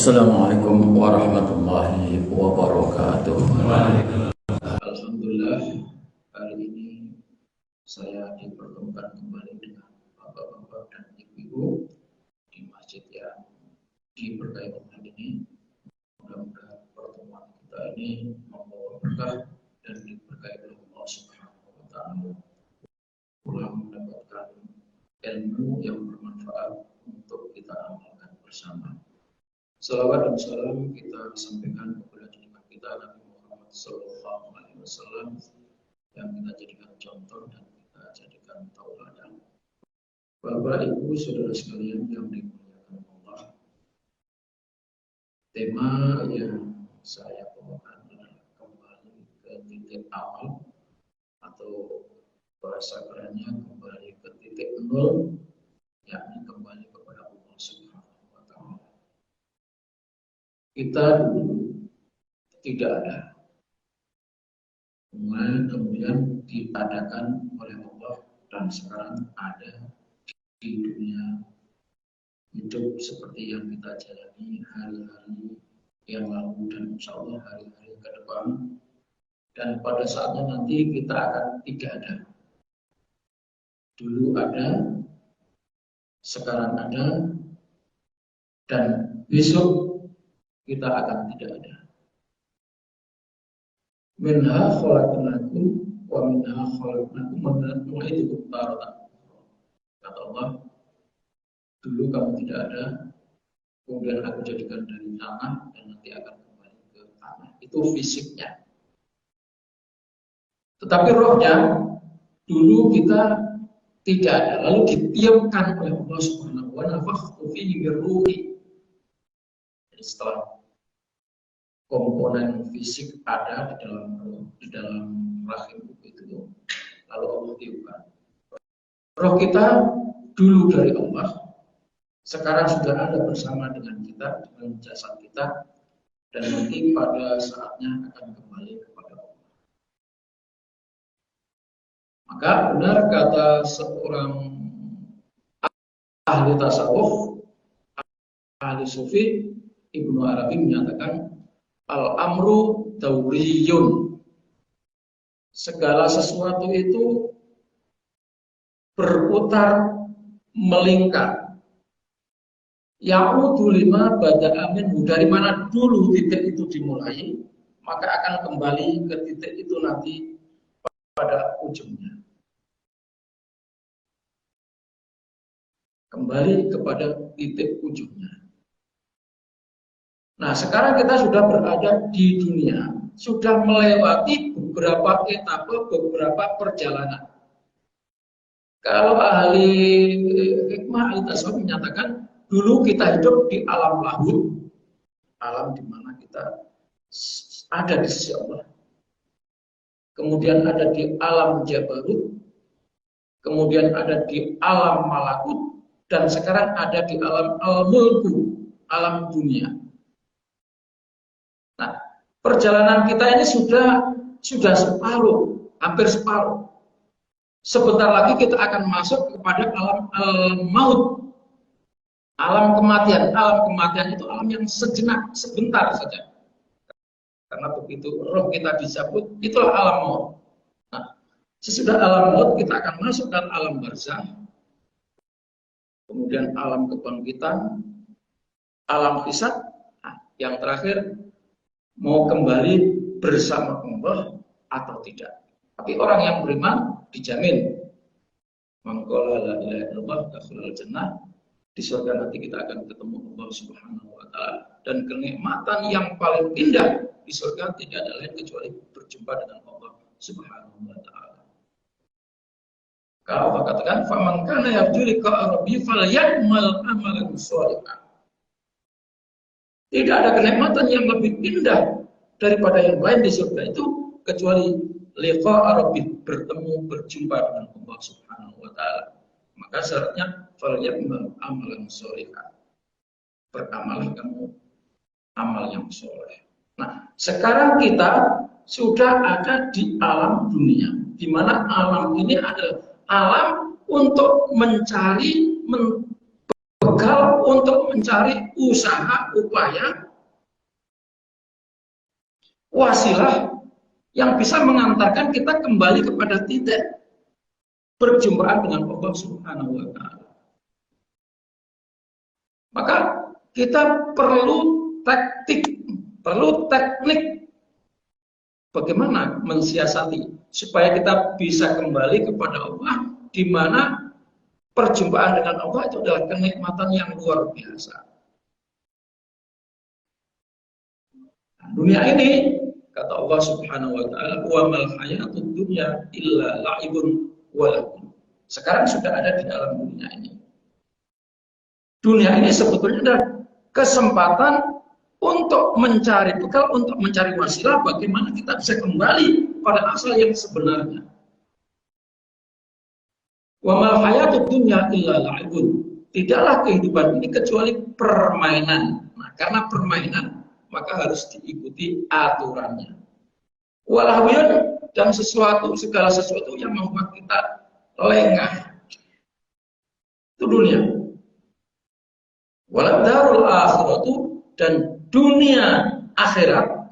Assalamualaikum warahmatullahi wabarakatuh. Alhamdulillah, hari ini saya dipertemukan kembali dengan bapak-bapak dan ibu-ibu di masjid yang diberkahi Allah ini. Mudah-mudahan pertemuan kita ini membawa berkah dan diberkahi oleh Allah Subhanahu wa Ta'ala. Pulang mendapatkan ilmu yang bermanfaat untuk kita amalkan bersama. Salawat dan salam kita sampaikan kepada junjungan kita Nabi Muhammad SAW yang kita jadikan contoh dan kita jadikan tauladan. Bapak, Ibu, saudara sekalian yang dimuliakan Allah, tema yang saya bawakan adalah kembali ke titik awal atau bahasa kerennya kembali ke titik nol, yakni kembali kepada Allah Subhanahu wa Ta'ala. Kita dulu tidak ada, kemudian diadakan oleh Allah dan sekarang ada di dunia hidup seperti yang kita jalani hari-hari yang lalu dan insya Allah hari-hari ke depan, dan pada saatnya nanti kita akan tidak ada. Dulu ada, sekarang ada, dan besok kita akan tidak ada. Minha khalaqnakum wa minha khalaqnakum nu'idukum taratan. Kata Allah, dulu kamu tidak ada, kemudian aku jadikan dari tanah dan nanti akan kembali ke tanah. Itu fisiknya. Tetapi rohnya dulu kita tidak ada, lalu ditiupkan oleh Allah Subhanahu wa Ta'ala, nafakhtu fihi min ruhi. Jadi setelah komponen fisik ada di dalam rahim itu, lalu Allah tiupkan. Roh kita dulu dari Allah, sekarang sudah ada bersama dengan kita, dengan jasad kita, dan nanti pada saatnya akan kembali kepada Allah. Maka benar kata seorang ahli tasawuf, ahli sufi, Ibnu Arabi menyatakan al-amru dauriyun. Segala sesuatu itu berputar, melingkar. Ya'udu lima bada'a minhu, dari mana dulu titik itu dimulai, maka akan kembali ke titik itu nanti pada ujungnya. Kembali kepada titik ujungnya. Nah, sekarang kita sudah berada di dunia, sudah melewati beberapa etape, beberapa perjalanan. Kalau ahli hikmah, ahli tasawuf menyatakan, dulu kita hidup di alam lahud, alam di mana kita ada di sisi Allah. Kemudian ada di alam jabarut, kemudian ada di alam malakut, dan sekarang ada di alam al-mulku, alam dunia. Nah, perjalanan kita ini sudah separuh, hampir separuh. Sebentar lagi kita akan masuk kepada alam al-maut, alam kematian. Alam kematian itu alam yang sejenak, sebentar saja. Karena begitu roh kita dicabut, itulah alam maut. Nah, sesudah alam maut kita akan masuk ke alam barzakh, kemudian alam kebangkitan, alam hisab, nah, yang terakhir mau kembali bersama Allah atau tidak. Tapi orang yang beriman dijamin mangkola la ilaha illallah dakhalal jannah, di surga nanti kita akan ketemu Allah Subhanahu wa Ta'ala, dan kenikmatan yang paling indah di surga tidak ada lain kecuali berjumpa dengan Allah Subhanahu wa Ta'ala. Kalau Allah katakan faman kana yarju liqa'a rabbih falyamal amalan shalihan. Tidak ada kenikmatan yang lebih indah daripada yang lain di surga itu kecuali liqa'a rabbih, bertemu, berjumpa dengan Allah Subhanahu wa Ta'ala. Maka syaratnya falyamal amalan shalihan. Beramalah kamu amal yang soleh. Nah, sekarang kita sudah ada di alam dunia, di mana alam ini adalah alam untuk mencari bekal untuk mencari usaha, upaya, wasilah yang bisa mengantarkan kita kembali kepada titik perjumpaan dengan Allah Subhanahu wa Ta'ala. Maka kita perlu teknik bagaimana mensiasati supaya kita bisa kembali kepada Allah, di mana perjumpaan dengan Allah itu adalah kenikmatan yang luar biasa. Nah, dunia ini, kata Allah Subhanahu wa Ta'ala, wa mal hayatud dunya illa la'ibun wa lahun. Sekarang sudah ada di dalam dunia ini. Dunia ini sebetulnya adalah kesempatan untuk mencari bekal, untuk mencari wasilah bagaimana kita bisa kembali pada asal yang sebenarnya. Wa mal hayatud dunya illa la'ibun. Tidaklah kehidupan ini kecuali permainan. Nah, karena permainan maka harus diikuti aturannya. Walahwiyun, dan segala sesuatu yang membuat kita lengah. Itu dunia. Waladharul akhiratu, dan dunia akhirat,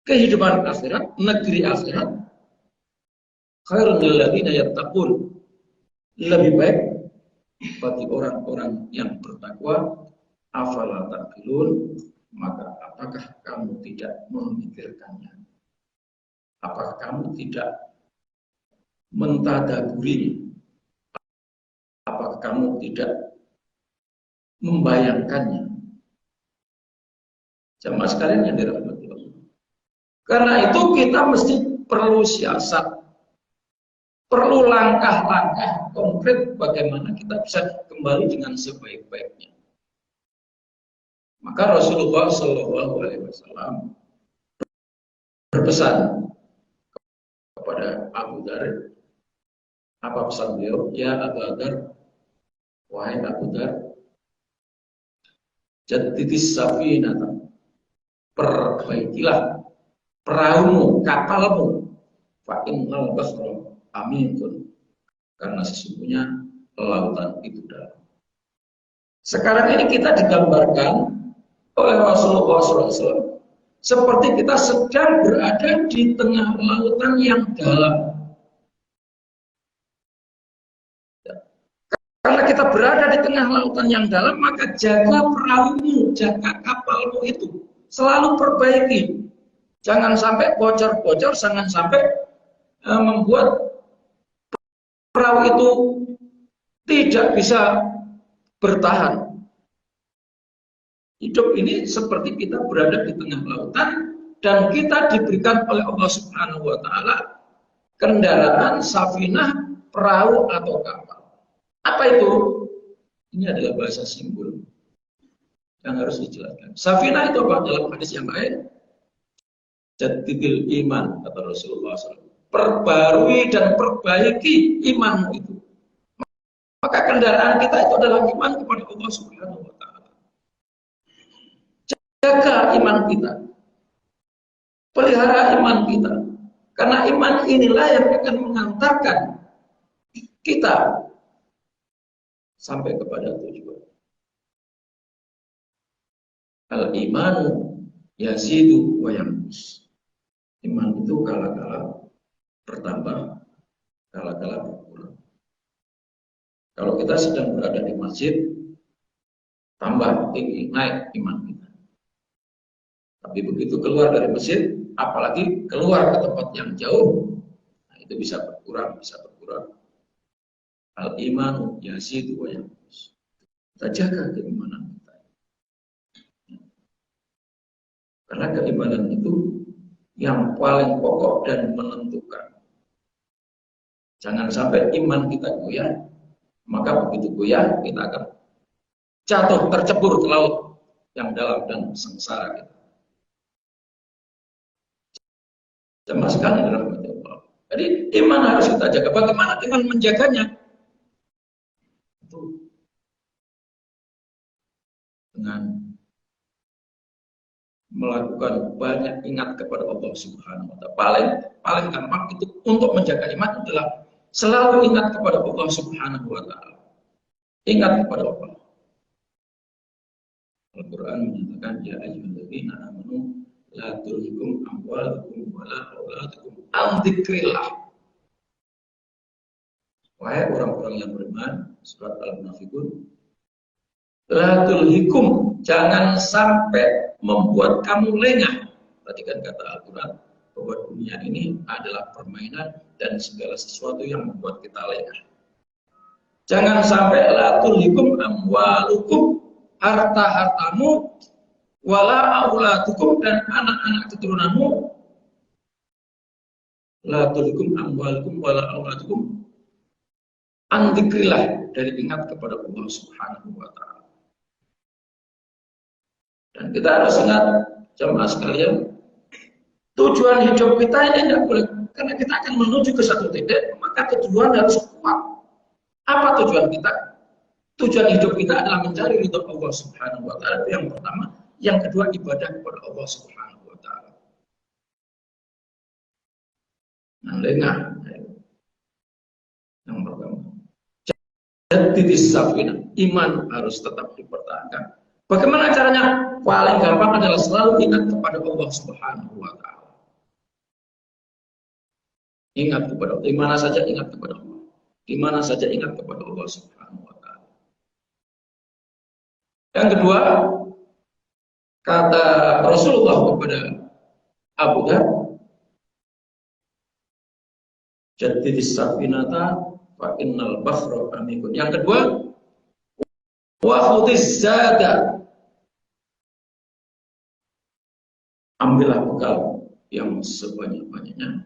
kehidupan akhirat, negeri akhirat, khairun lil ladzina yattaqun, lebih baik bagi orang-orang yang bertakwa. Afala taqilun, maka apakah kamu tidak memikirkannya? Apakah kamu tidak mentadaburi? Apakah kamu tidak membayangkannya? Jamaah sekalian yang dirahmati Allah. Karena itu kita mesti perlu siasat, perlu langkah-langkah konkret bagaimana kita bisa kembali dengan sebaik-baiknya. Maka Rasulullah SAW berpesan kepada Abu Dzar. Apa pesan beliau? Ya Abu Dzar, wahai Abu Dzar, jadidis safinata, perbaikilah perahumu, kapalmu, fa innal bahra aminun, karena sesungguhnya lautan itu dalam. Sekarang ini kita digambarkan oleh Rasulullah SAW seperti kita sedang berada di tengah lautan yang dalam. Karena kita berada di tengah lautan yang dalam, maka jaga perahumu, jaga kapalmu itu, selalu perbaiki. Jangan sampai bocor-bocor, jangan sampai membuat perahu itu tidak bisa bertahan. Hidup ini seperti kita berada di tengah lautan dan kita diberikan oleh Allah Subhanahu wa Ta'ala kendaraan, safinah, perahu atau kapal. Apa itu? Ini adalah bahasa simbol yang harus dijelaskan. Safinah itu apa? Dalam hadis yang lain, jadidil iman, kata Rasulullah SAW. Perbarui dan perbaiki imanmu itu. Maka kendaraan kita itu adalah iman kepada Allah Subhanahu wa Ta'ala. Jaga iman kita. Pelihara iman kita. Karena iman inilah yang akan mengantarkan kita sampai kepada tujuan. Al-imanu yazidu wa yanqus. Iman itu kala-kala bertambah, kala-kala berkurang. Kalau kita sedang berada di masjid, tambah tinggi, naik iman kita. Tapi begitu keluar dari masjid, apalagi keluar ke tempat yang jauh, nah itu bisa berkurang, bisa berkurang. Al-imanu yazidu wa yanqus. Kita jaga keimanan kita. Karena keimanan itu yang paling pokok dan menentukan. Jangan sampai iman kita goyah, maka begitu goyah kita akan jatuh tercebur ke laut yang dalam dan sengsara kita. Jamaah sekalian dirahmati Allah. Jadi iman harus kita jaga. Bagaimana iman menjaganya? Itu dengan melakukan banyak ingat kepada Allah Subhanahu wa Ta'ala. Paling gampang itu untuk menjaga iman adalah selalu ingat kepada Allah Subhanahu wa Ta'ala. Ingat kepada Allah. Al-Quran menyatakan ya ayyuhalladzina amanu la tulhikum amwalukum wala auladukum an dzikrillah. Wahai orang-orang yang beriman, surat Al-Munafiqun, la tulhikum, jangan sampai membuat kamu lengah. Perhatikan kata Al-Quran bahwa dunia ini adalah permainan dan segala sesuatu yang membuat kita lengah. Jangan sampai la tulhikum amwalukum, harta-hartamu, wala auladukum, dan anak-anak keturunanmu, la tulhikum amwalukum wala auladukum an dzikrillah, dari ingat kepada Allah Subhanahu wa taala. Dan kita harus ingat, jamaah sekalian, tujuan hidup kita ini tidak boleh, karena kita akan menuju ke satu titik, maka tujuan harus kuat. Apa tujuan kita? Tujuan hidup kita adalah mencari ridho Allah Subhanahu wa taala, itu yang pertama. Yang kedua, ibadah kepada Allah Subhanahu wa taala. Nah, lengah. Yang pertama. Jadi safina, iman harus tetap dipertahankan. Bagaimana caranya? Paling gampang adalah selalu ingat kepada Allah Subhanahu wa taala. Ingat kepada Allah. Di mana saja ingat kepada Allah. Di mana saja ingat kepada Allah Subhanahu wa taala. Yang kedua, kata Rasulullah kepada Abu Dhar, jaddidis safinata fa innal bahra amikun. Yang kedua, wa khudhiz zada, ambillah bekal yang sebanyak-banyaknya,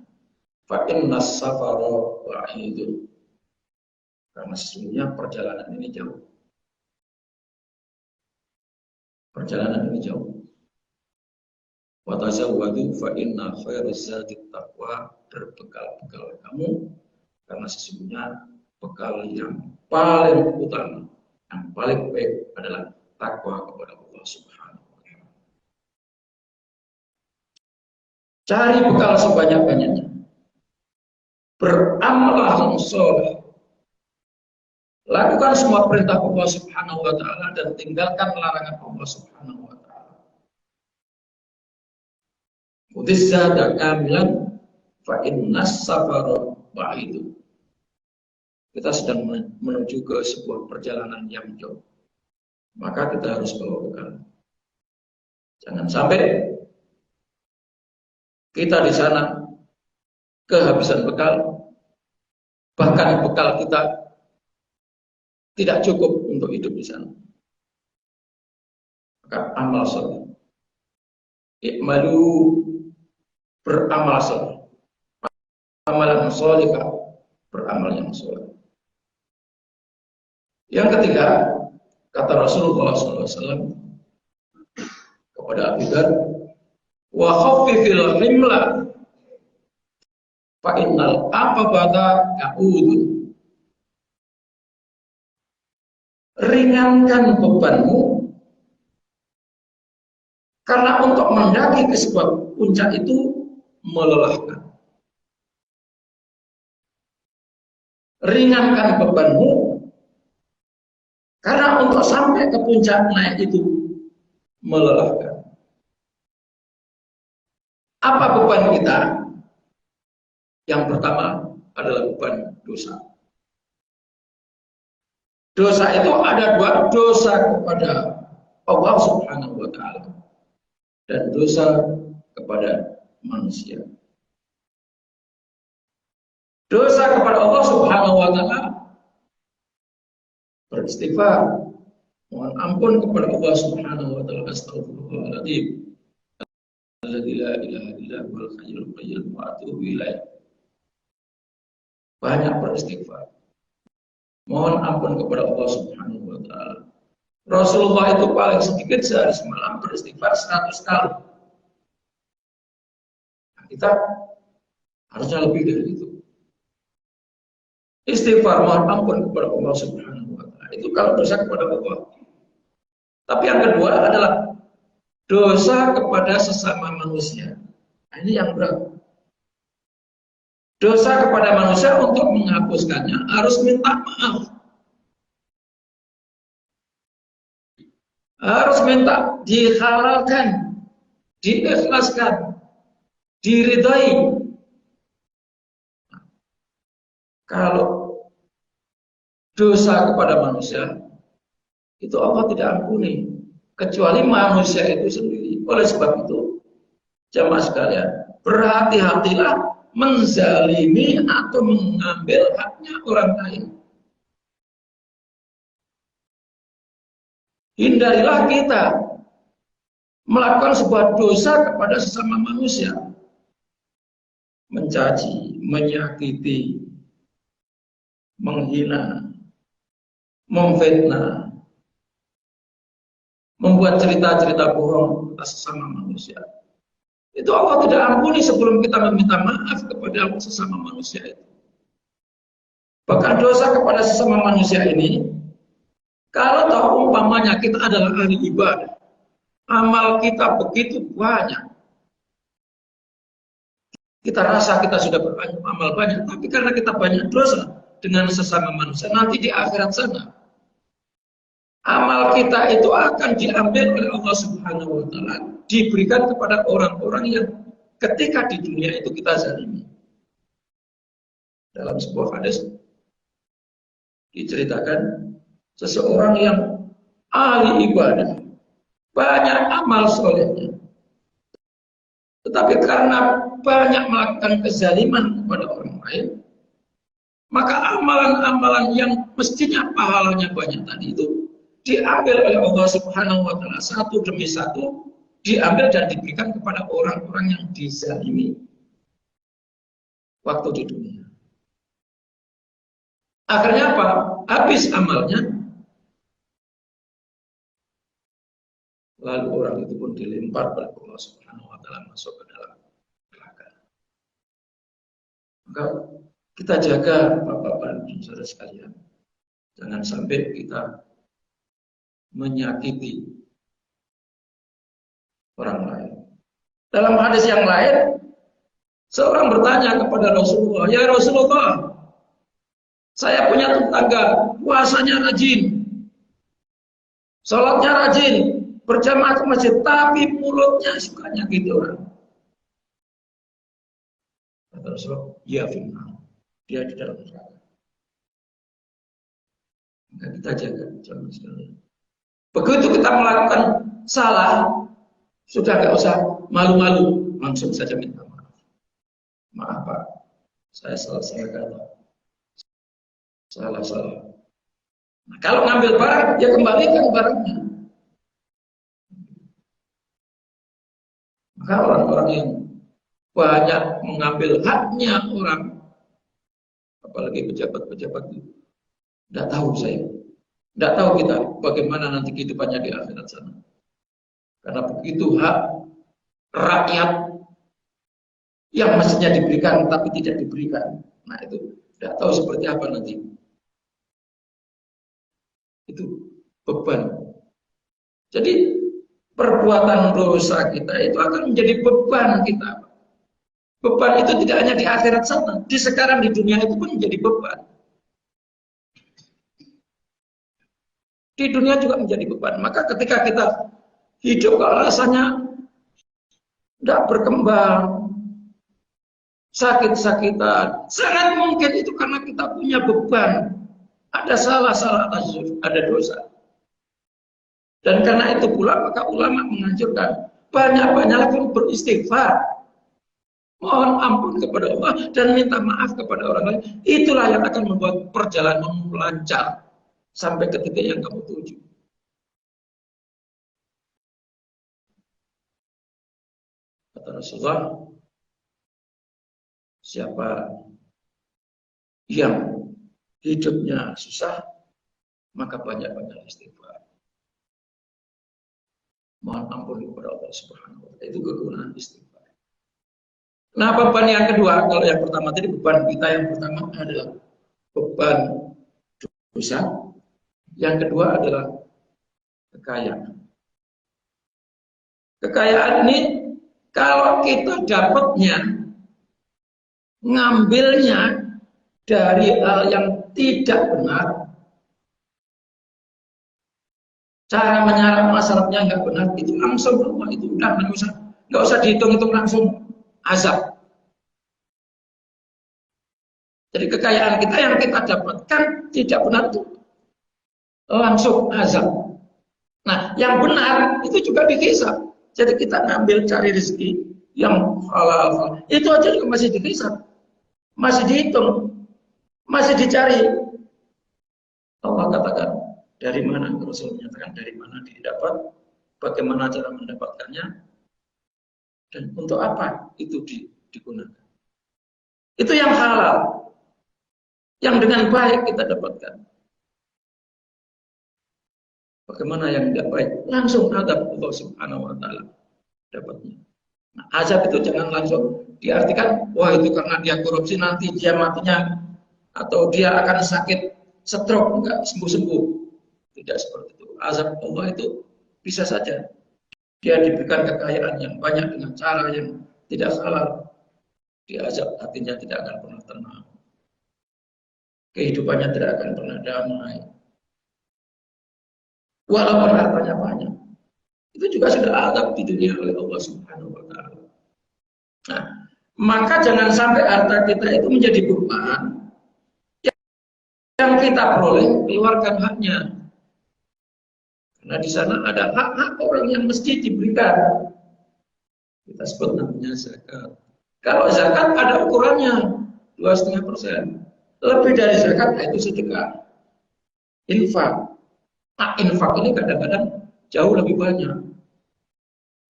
fa innas safara ba'idun, karena sesungguhnya perjalanan ini jauh. Perjalanan ini jauh. Wa tazawwadu fa inna khairaz zadi taqwa, berbekal-bekal kamu, karena sesungguhnya bekal yang paling utama, yang paling baik adalah takwa kepada Allah Subhanahu wa taala. Cari bekal sebanyak-banyaknya. Beramallah yang soleh. Lakukan semua perintah Allah Subhanahu wa taala dan tinggalkan larangan Allah Subhanahu wa taala. Mutizada kamilan fa innas safara ba'idun. Kita sedang menuju ke sebuah perjalanan yang jauh. Maka kita harus bawa bekal. Jangan sampai kita di sana kehabisan bekal, bahkan bekal kita tidak cukup untuk hidup di sana. Maka amal soleh. I'malu, beramal soleh. Amalan solehah, beramal yang soleh. Yang ketiga, kata Rasulullah SAW kepada Abu Dhar, wa khaffifil himla fa innal aqabata ka'udun. Ringankan bebanmu, karena untuk mendaki ke sebuah puncak itu melelahkan. Ringankan bebanmu, karena untuk sampai ke puncak naik itu melelahkan. Apa beban kita? Yang pertama adalah beban dosa. Dosa itu ada dua, dosa kepada Allah Subhanahu wa taala dan dosa kepada manusia. Dosa kepada Allah Subhanahu wa taala, beristighfar, mohon ampun kepada Allah Subhanahu wa taala, astagfirullahaladzim, alladzi la ilaha illa huwal hayyul qayyum wa atubu ilaih. Banyak beristighfar, mohon ampun kepada Allah Subhanahu wa taala. Rasulullah itu paling sedikit sehari semalam beristighfar 100 kali. Nah, kita harusnya lebih dari itu. Istighfar, mohon ampun kepada Allah Subhanahu wa taala. Itu kalau dosa kepada Allah. Tapi yang kedua adalah dosa kepada sesama manusia. Nah, ini yang berat. Dosa kepada manusia, untuk menghapuskannya harus minta maaf. Harus minta dihalalkan, diikhlaskan, diridhai. Kalau dosa kepada manusia, itu Allah tidak ampuni. Kecuali manusia itu sendiri. Oleh sebab itu, jamaah sekalian, berhati-hatilah menzalimi atau mengambil haknya orang lain. Hindarilah kita melakukan sebuah dosa kepada sesama manusia. Mencaci, menyakiti, menghina, memfitnah, membuat cerita-cerita bohong atas sesama manusia. Itu Allah tidak ampuni sebelum kita meminta maaf kepada sesama manusia itu. Bahkan dosa kepada sesama manusia ini, kalau tahu umpamanya kita adalah ahli ibadah, amal kita begitu banyak, kita rasa kita sudah beramal banyak, tapi karena kita banyak dosa dengan sesama manusia, nanti di akhirat sana, amal kita itu akan diambil oleh Allah Subhanahu wa Ta'ala, diberikan kepada orang-orang yang ketika di dunia itu kita zalimi. Dalam sebuah hadis diceritakan seseorang yang ahli ibadah, banyak amal solehnya, tetapi karena banyak melakukan kezaliman kepada orang lain, maka amalan-amalan yang mestinya pahalanya banyak tadi itu diambil oleh Allah Subhanahu wa Ta'ala satu demi satu, diambil dan diberikan kepada orang-orang yang dizalimi waktu di dunia. Akhirnya apa? Habis amalnya, lalu orang itu pun dilempar oleh Allah Subhanahu wa Ta'ala masuk ke dalam neraka. Maka kita jaga Bapak-bapak dan saudara sekalian, jangan sampai kita menyakiti orang lain. Dalam hadis yang lain, seorang bertanya kepada Rasulullah, "Ya Rasulullah, saya punya tetangga, puasanya rajin, sholatnya rajin, berjamaah ke masjid, tapi mulutnya suka nyakiti orang." Kata Rasulullah, "Ya finna, dia di dalam neraka." Maka kita jaga, jangan sekali. Begitu kita melakukan salah, sudah nggak usah malu-malu, langsung saja minta maaf. Maaf Pak, saya salah kata, salah. Nah, kalau ngambil barang, ya kembalikan barangnya. Maka orang-orang yang banyak mengambil haknya orang, apalagi pejabat-pejabat itu, tidak tahu saya. Tidak tahu kita bagaimana nanti kehidupannya di akhirat sana. Karena begitu hak rakyat yang mestinya diberikan tapi tidak diberikan. Nah itu tidak tahu seperti apa nanti. Itu beban. Jadi perbuatan dosa kita itu akan menjadi beban kita. Beban itu tidak hanya di akhirat sana, di sekarang di dunia itu pun menjadi beban. Di dunia juga menjadi beban. Maka ketika kita hidup kalau rasanya tidak berkembang, sakit-sakitan, sangat mungkin itu karena kita punya beban. Ada salah-salah, ada dosa. Dan karena itu pula maka ulama menganjurkan banyak-banyak beristighfar, mohon ampun kepada Allah dan minta maaf kepada orang lain. Itulah yang akan membuat perjalanan lancar sampai ke titik yang kamu tuju. Kata Rasulullah, siapa yang hidupnya susah, maka banyak-banyak istighfar. Mohon ampun kepada Allah Subhanahu wa Ta'ala. Itu kegunaan istighfar. Nah, beban yang kedua, kalau yang pertama tadi beban kita yang pertama adalah beban dosa. Yang kedua adalah kekayaan. Kekayaan ini kalau kita dapatnya, ngambilnya dari hal yang tidak benar, cara menyerap masyarakatnya nggak benar, itu langsung itu udah nggak usah dihitung-hitung, langsung azab. Jadi kekayaan kita yang kita dapatkan tidak benar itu langsung azab. Nah, yang benar itu juga dihisab. Jadi kita ngambil cari rezeki yang halal, itu aja juga masih dihisab, masih dihitung, masih dicari. Allah katakan dari mana, Rasul menyatakan dari mana didapat, bagaimana cara mendapatkannya, dan untuk apa itu digunakan. Itu yang halal, yang dengan baik kita dapatkan. Bagaimana yang tidak baik, langsung adab Allah Subhanahu wa taala dapatnya. Nah, azab itu jangan langsung diartikan wah itu karena dia korupsi nanti dia matinya atau dia akan sakit stroke enggak sembuh-sembuh. Tidak seperti itu. Azab Allah itu bisa saja dia diberikan kekayaan yang banyak dengan cara yang tidak halal. Diazab hatinya tidak akan pernah tenang. Kehidupannya tidak akan pernah damai. Walaupun hartanya banyak, itu juga sudah azab di dunia oleh Allah Subhanahu wa taala. Nah, maka jangan sampai harta kita itu menjadi beban yang kita peroleh, keluarkan haknya. Karena di sana ada hak-hak orang yang mesti diberikan. Kita sebut namanya zakat. Kalau zakat ada ukurannya 2,5%. Lebih dari zakat itu sedekah. Infak. Nah, infak ini kadang-kadang jauh lebih banyak.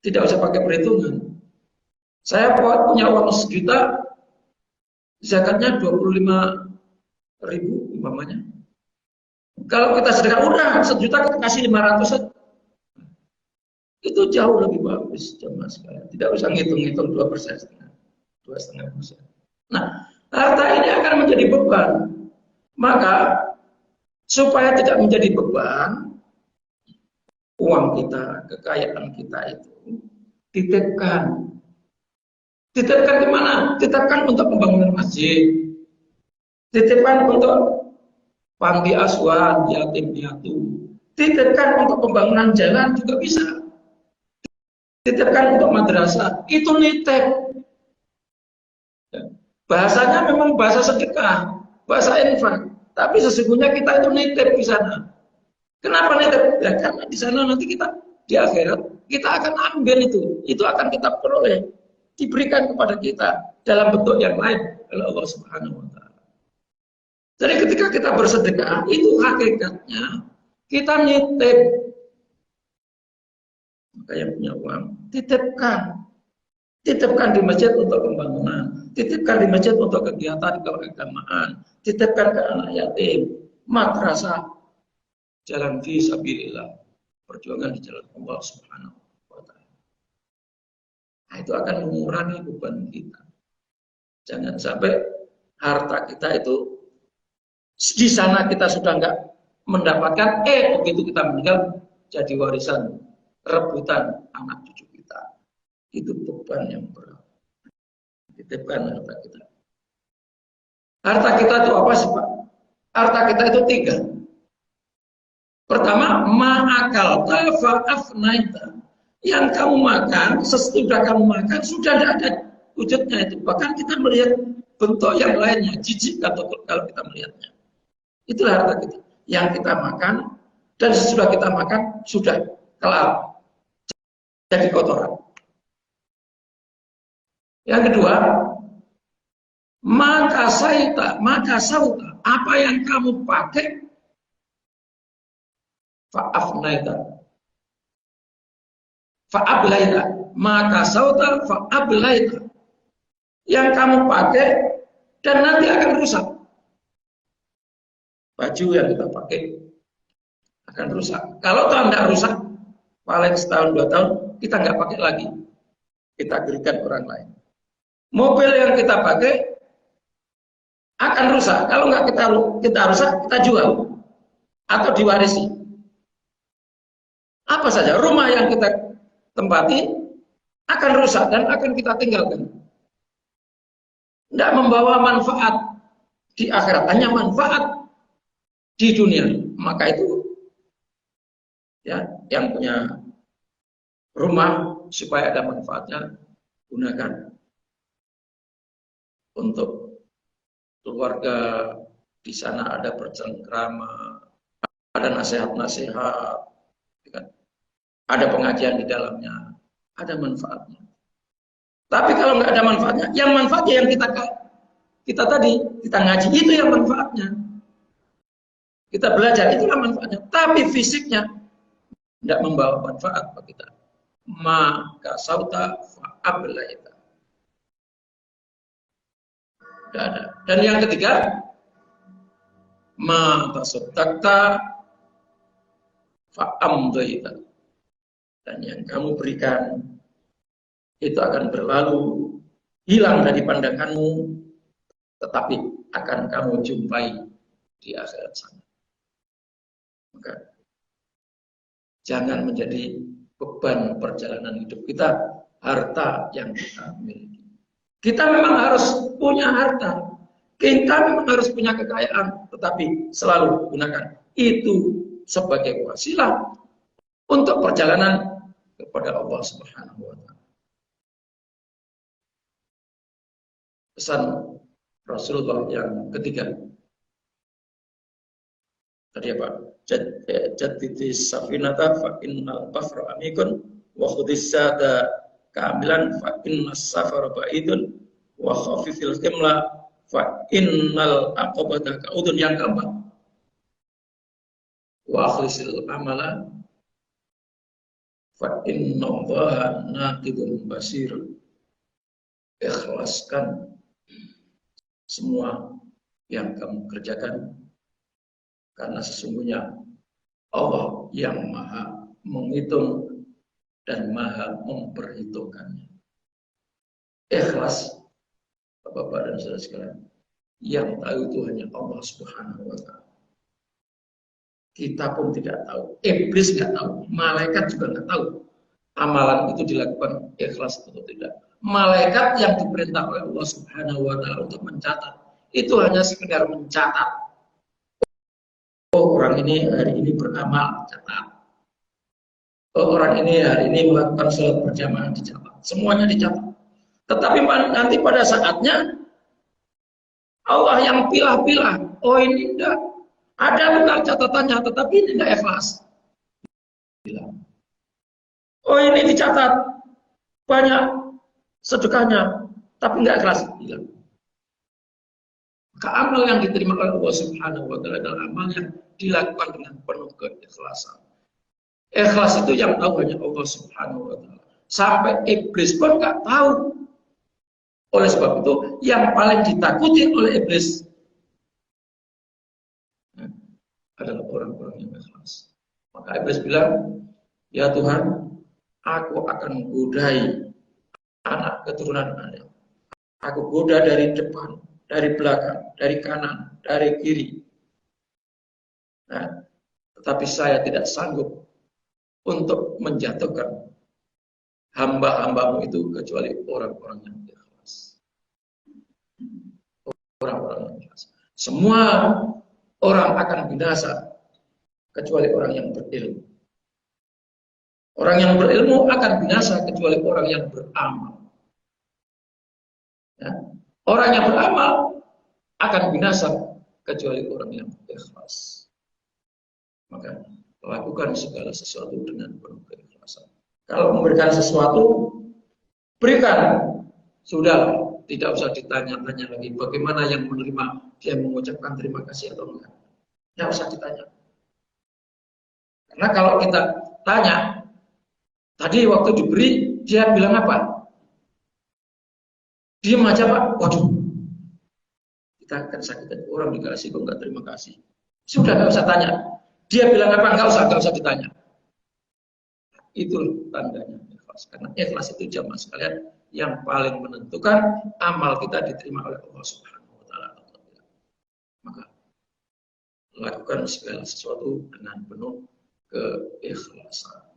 Tidak usah pakai perhitungan. Saya punya uang 1 juta, zakatnya 25.000 umpamanya. Kalau kita sedekah udah 1 juta kita kasih 500, itu jauh lebih bagus, jemaah sekalian. Tidak usah ngitung-ngitung 2%, 2,5%. Nah, harta ini akan menjadi beban. Maka supaya tidak menjadi beban, uang kita, kekayaan kita itu titipkan. Titipkan ke mana? Titipkan untuk pembangunan masjid. Titipkan untuk panti asuhan, yatim piatu. Titipkan untuk pembangunan jalan juga bisa. Titipkan untuk madrasah. Itu nitip. Bahasanya memang bahasa sedekah, bahasa infak. Tapi sesungguhnya kita itu nitip di sana. Kenapa nitip? Ya karena di sana nanti kita di akhirat kita akan ambil itu. Itu akan kita peroleh, diberikan kepada kita dalam bentuk yang lain oleh Allah Subhanahu wa taala. Jadi ketika kita bersedekah, itu hakikatnya kita nitip. Maka yang punya uang, titipkan. Titipkan di masjid untuk pembangunan, titipkan di masjid untuk kegiatan keagamaan, titipkan ke anak yatim, madrasah, jalan fisabilillah, perjuangan di jalan Allah Subhanahu wa taala. Nah, itu akan mengurangi beban kita. Jangan sampai harta kita itu di sana kita sudah enggak mendapatkan, begitu kita meninggal jadi warisan rebutan anak cucu kita. Itu beban yang berat. Titipkan harta kita. Harta kita itu apa sih, Pak? Harta kita itu 3. Pertama, ma'akalta fa'afnaita. Yang kamu makan, sesudah kamu makan, sudah tidak ada wujudnya itu. Bahkan kita melihat bentuk yang lainnya, jijik atau kalau kita melihatnya. Itulah harta kita. Yang kita makan, dan sesudah kita makan, sudah kelar. Jadi kotoran. Yang kedua, maka sauta, apa yang kamu pakai, fa'ablaita, maka sauta fa'ablaita, yang kamu pakai dan nanti akan rusak. Baju yang kita pakai akan rusak. Kalau tahun tidak rusak, paling setahun 2 tahun kita nggak pakai lagi, kita berikan orang lain. Mobil yang kita pakai akan rusak. Kalau nggak kita rusak, kita jual atau diwarisi. Apa saja rumah yang kita tempati akan rusak dan akan kita tinggalkan. Tidak membawa manfaat di akhirat, hanya manfaat di dunia. Maka Ya, yang punya rumah supaya ada manfaatnya, gunakan untuk keluarga. Di sana ada bercengkrama, ada nasihat-nasihat, ada pengajian di dalamnya, ada manfaatnya. Tapi kalau nggak ada manfaatnya, yang manfaatnya yang kita tadi, kita ngaji, itu yang manfaatnya. Kita belajar, itulah manfaatnya. Tapi fisiknya tidak membawa manfaat bagi kita. Maka sauta fa'ablaita. Tidak ada. Dan yang ketiga, ma tasaddaqta fa'amdaita. Dan yang kamu berikan itu akan berlalu, hilang dari pandanganmu, tetapi akan kamu jumpai di akhirat sana. Maka jangan menjadi beban perjalanan hidup kita harta yang kita miliki. Kita memang harus punya harta, kita memang harus punya kekayaan, tetapi selalu gunakan itu sebagai wasilah untuk perjalanan kepada Allah Subhanahu wa Ta'ala. Pesan Rasulullah yang ketiga tadi apa? Jadidis safinata fa innal bahra amikun wa khudis sada kamilan fa innas safara ba'idun wa khafifil qimla fa innal aqabata kaudun. Yang keempat, wa akhlisil amala fa innallaha naqidun basir. Ikhlaskan semua yang kamu kerjakan, karena sesungguhnya Allah yang maha menghitung dan maha memperhitungkannya. Ikhlas, Bapak dan saudara sekalian, yang tahu itu hanya Allah Subhanahu wa Ta'ala. Kita pun tidak tahu, iblis nggak tahu, malaikat juga nggak tahu amalan itu dilakukan ikhlas atau tidak. Malaikat yang diperintah oleh Allah Subhanahu wa Ta'ala untuk mencatat, itu hanya sekedar mencatat. Oh, orang ini hari ini beramal, catat. Oh, orang ini hari ini melakukan sholat berjamaah, dicatat. Semuanya dicatat. Tetapi nanti pada saatnya Allah yang pilah-pilah. Oh, ini enggak. Ada benar catatannya, tetapi ini enggak ikhlas. Oh, ini dicatat banyak sedekahnya, tapi enggak ikhlas. Maka amal yang diterima oleh Allah Subhanahu wa Ta'ala adalah amal yang dilakukan dengan penuh keikhlasan. Ikhlas itu yang tahu hanya Allah Subhanahu wa Ta'ala. Sampai iblis pun nggak tahu. Oleh sebab itu, yang paling ditakuti oleh iblis adalah orang-orang yang ikhlas. Maka iblis bilang, ya Tuhan, aku akan godai anak keturunan Adam. Aku goda dari depan, dari belakang, dari kanan, dari kiri. Nah, tetapi saya tidak sanggup untuk menjatuhkan hamba-hambamu itu kecuali orang-orang yang ikhlas. Orang-orang yang ikhlas. Semua orang akan binasa kecuali orang yang berilmu. Orang yang berilmu akan binasa kecuali orang yang beramal. Ya. Orang yang beramal akan binasa kecuali orang yang ikhlas. Maka lakukan segala sesuatu dengan penuh keikhlasan. Kalau memberikan sesuatu, berikan. Sudah, tidak usah ditanya-tanya lagi bagaimana yang menerima, dia mengucapkan terima kasih atau enggak. Tidak usah ditanya. Karena kalau kita tanya, tadi waktu diberi, dia bilang apa? Diam aja Pak. Waduh, kita akan sakit orang dikasih kok enggak terima kasih. Sudah, nggak usah tanya. Dia bilang apa? Nggak usah ditanya. Itu tandanya ikhlas. Karena ikhlas itu jamaah sekalian yang paling menentukan amal kita diterima oleh Allah Subhanahu wa Ta'ala. Maka lakukan segala sesuatu dengan penuh keikhlasan.